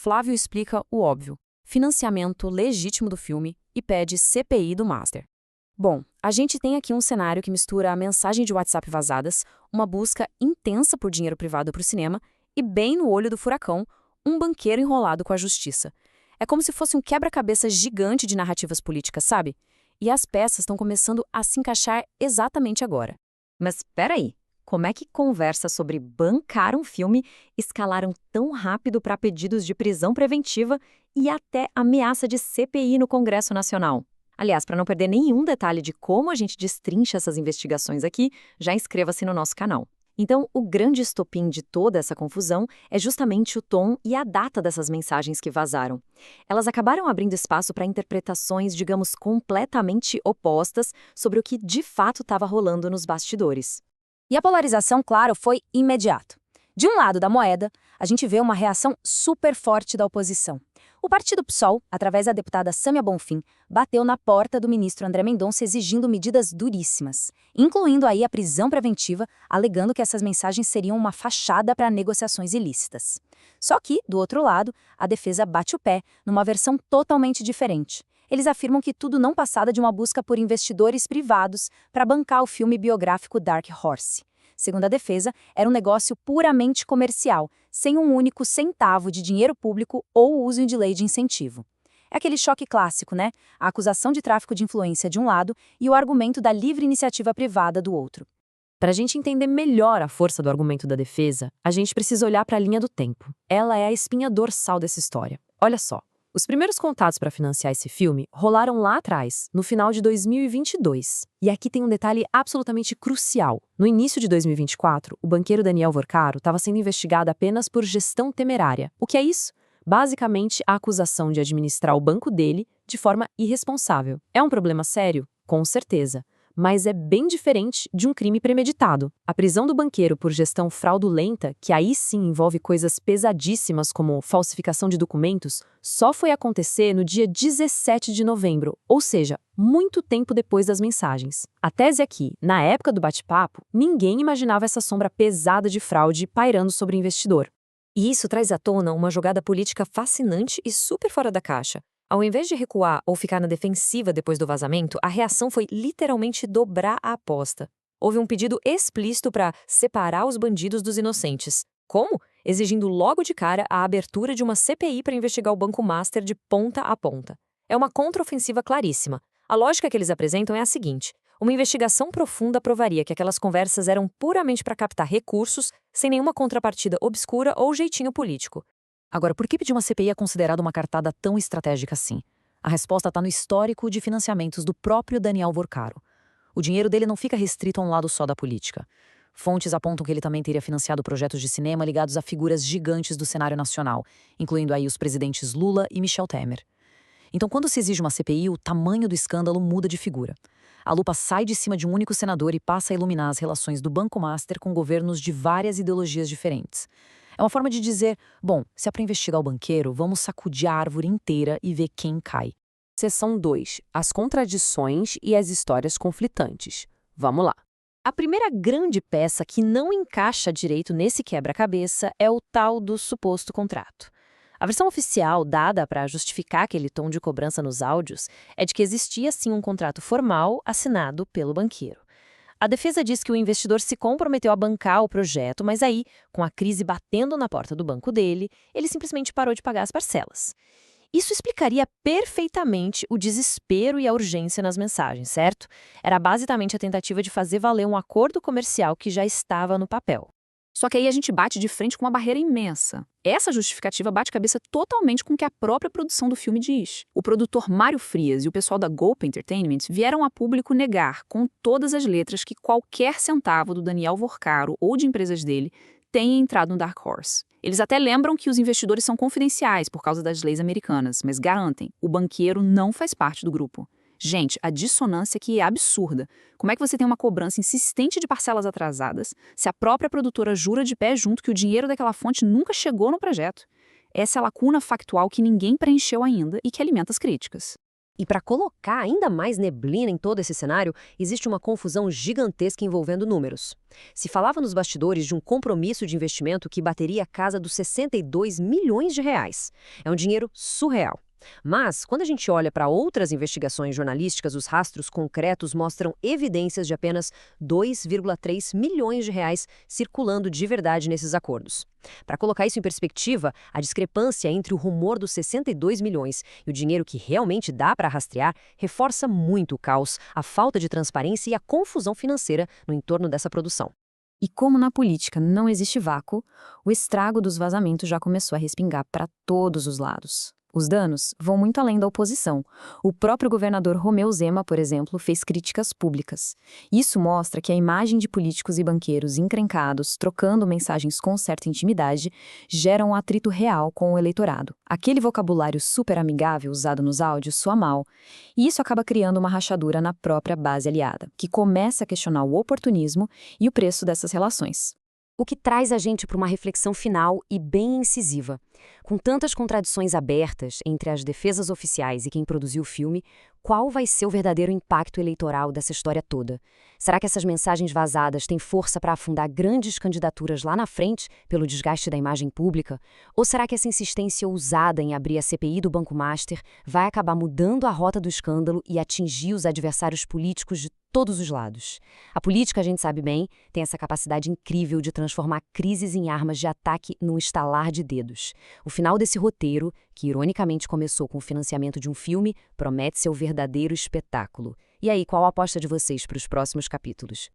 Flávio explica o óbvio: financiamento legítimo do filme e pede CPI do Master. Bom, a gente tem aqui um cenário que mistura a mensagem de WhatsApp vazadas, uma busca intensa por dinheiro privado para o cinema e, bem no olho do furacão, um banqueiro enrolado com a justiça. É como se fosse um quebra-cabeça gigante de narrativas políticas, sabe? E as peças estão começando a se encaixar exatamente agora. Mas peraí, como é que conversa sobre bancar um filme escalaram tão rápido para pedidos de prisão preventiva e até ameaça de CPI no Congresso Nacional? Aliás, para não perder nenhum detalhe de como a gente destrincha essas investigações aqui, já inscreva-se no nosso canal. Então, o grande estopim de toda essa confusão é justamente o tom e a data dessas mensagens que vazaram. Elas acabaram abrindo espaço para interpretações, digamos, completamente opostas sobre o que de fato estava rolando nos bastidores. E a polarização, claro, foi imediata. De um lado da moeda, a gente vê uma reação super forte da oposição. O partido PSOL, através da deputada Sâmia Bonfim, bateu na porta do ministro André Mendonça exigindo medidas duríssimas, incluindo aí a prisão preventiva, alegando que essas mensagens seriam uma fachada para negociações ilícitas. Só que, do outro lado, a defesa bate o pé numa versão totalmente diferente. Eles afirmam que tudo não passava de uma busca por investidores privados para bancar o filme biográfico Dark Horse. Segundo a defesa, era um negócio puramente comercial, sem um único centavo de dinheiro público ou uso de lei de incentivo. É aquele choque clássico, né? A acusação de tráfico de influência de um lado e o argumento da livre iniciativa privada do outro. Para a gente entender melhor a força do argumento da defesa, a gente precisa olhar para a linha do tempo. Ela é a espinha dorsal dessa história. Olha só. Os primeiros contatos para financiar esse filme rolaram lá atrás, no final de 2022. E aqui tem um detalhe absolutamente crucial. No início de 2024, o banqueiro Daniel Vorcaro estava sendo investigado apenas por gestão temerária. O que é isso? Basicamente, a acusação de administrar o banco dele de forma irresponsável. É um problema sério? Com certeza. Mas é bem diferente de um crime premeditado. A prisão do banqueiro por gestão fraudulenta, que aí sim envolve coisas pesadíssimas como falsificação de documentos, só foi acontecer no dia 17 de novembro, ou seja, muito tempo depois das mensagens. A tese é que, na época do bate-papo, ninguém imaginava essa sombra pesada de fraude pairando sobre o investidor. E isso traz à tona uma jogada política fascinante e super fora da caixa. Ao invés de recuar ou ficar na defensiva depois do vazamento, a reação foi literalmente dobrar a aposta. Houve um pedido explícito para separar os bandidos dos inocentes. Como? Exigindo logo de cara a abertura de uma CPI para investigar o Banco Master de ponta a ponta. É uma contraofensiva claríssima. A lógica que eles apresentam é a seguinte: uma investigação profunda provaria que aquelas conversas eram puramente para captar recursos, sem nenhuma contrapartida obscura ou jeitinho político. Agora, por que pedir uma CPI é considerada uma cartada tão estratégica assim? A resposta está no histórico de financiamentos do próprio Daniel Vorcaro. O dinheiro dele não fica restrito a um lado só da política. Fontes apontam que ele também teria financiado projetos de cinema ligados a figuras gigantes do cenário nacional, incluindo aí os presidentes Lula e Michel Temer. Então, quando se exige uma CPI, o tamanho do escândalo muda de figura. A lupa sai de cima de um único senador e passa a iluminar as relações do Banco Master com governos de várias ideologias diferentes. É uma forma de dizer, bom, se é para investigar o banqueiro, vamos sacudir a árvore inteira e ver quem cai. Seção 2. As contradições e as histórias conflitantes. Vamos lá. A primeira grande peça que não encaixa direito nesse quebra-cabeça é o tal do suposto contrato. A versão oficial dada para justificar aquele tom de cobrança nos áudios é de que existia sim um contrato formal assinado pelo banqueiro. A defesa diz que o investidor se comprometeu a bancar o projeto, mas aí, com a crise batendo na porta do banco dele, ele simplesmente parou de pagar as parcelas. Isso explicaria perfeitamente o desespero e a urgência nas mensagens, certo? Era basicamente a tentativa de fazer valer um acordo comercial que já estava no papel. Só que aí a gente bate de frente com uma barreira imensa. Essa justificativa bate cabeça totalmente com o que a própria produção do filme diz. O produtor Mário Frias e o pessoal da Golpe Entertainment vieram a público negar, com todas as letras, que qualquer centavo do Daniel Vorcaro ou de empresas dele tenha entrado no Dark Horse. Eles até lembram que os investidores são confidenciais por causa das leis americanas, mas garantem, o banqueiro não faz parte do grupo. Gente, a dissonância aqui é absurda. Como é que você tem uma cobrança insistente de parcelas atrasadas se a própria produtora jura de pé junto que o dinheiro daquela fonte nunca chegou no projeto? Essa é a lacuna factual que ninguém preencheu ainda e que alimenta as críticas. E para colocar ainda mais neblina em todo esse cenário, existe uma confusão gigantesca envolvendo números. Se falava nos bastidores de um compromisso de investimento que bateria a casa dos 62 milhões de reais. É um dinheiro surreal. Mas, quando a gente olha para outras investigações jornalísticas, os rastros concretos mostram evidências de apenas 2,3 milhões de reais circulando de verdade nesses acordos. Para colocar isso em perspectiva, a discrepância entre o rumor dos 62 milhões e o dinheiro que realmente dá para rastrear reforça muito o caos, a falta de transparência e a confusão financeira no entorno dessa produção. E como na política não existe vácuo, o estrago dos vazamentos já começou a respingar para todos os lados. Os danos vão muito além da oposição. O próprio governador Romeu Zema, por exemplo, fez críticas públicas. Isso mostra que a imagem de políticos e banqueiros encrencados, trocando mensagens com certa intimidade, gera um atrito real com o eleitorado. Aquele vocabulário super amigável usado nos áudios soa mal, e isso acaba criando uma rachadura na própria base aliada, que começa a questionar o oportunismo e o preço dessas relações. O que traz a gente para uma reflexão final e bem incisiva. Com tantas contradições abertas entre as defesas oficiais e quem produziu o filme, qual vai ser o verdadeiro impacto eleitoral dessa história toda? Será que essas mensagens vazadas têm força para afundar grandes candidaturas lá na frente pelo desgaste da imagem pública? Ou será que essa insistência ousada em abrir a CPI do Banco Master vai acabar mudando a rota do escândalo e atingir os adversários políticos de todos os lados? A política, a gente sabe bem, tem essa capacidade incrível de transformar crises em armas de ataque num estalar de dedos. O final desse roteiro, que ironicamente começou com o financiamento de um filme, promete ser o verdadeiro espetáculo. E aí, qual a aposta de vocês para os próximos capítulos?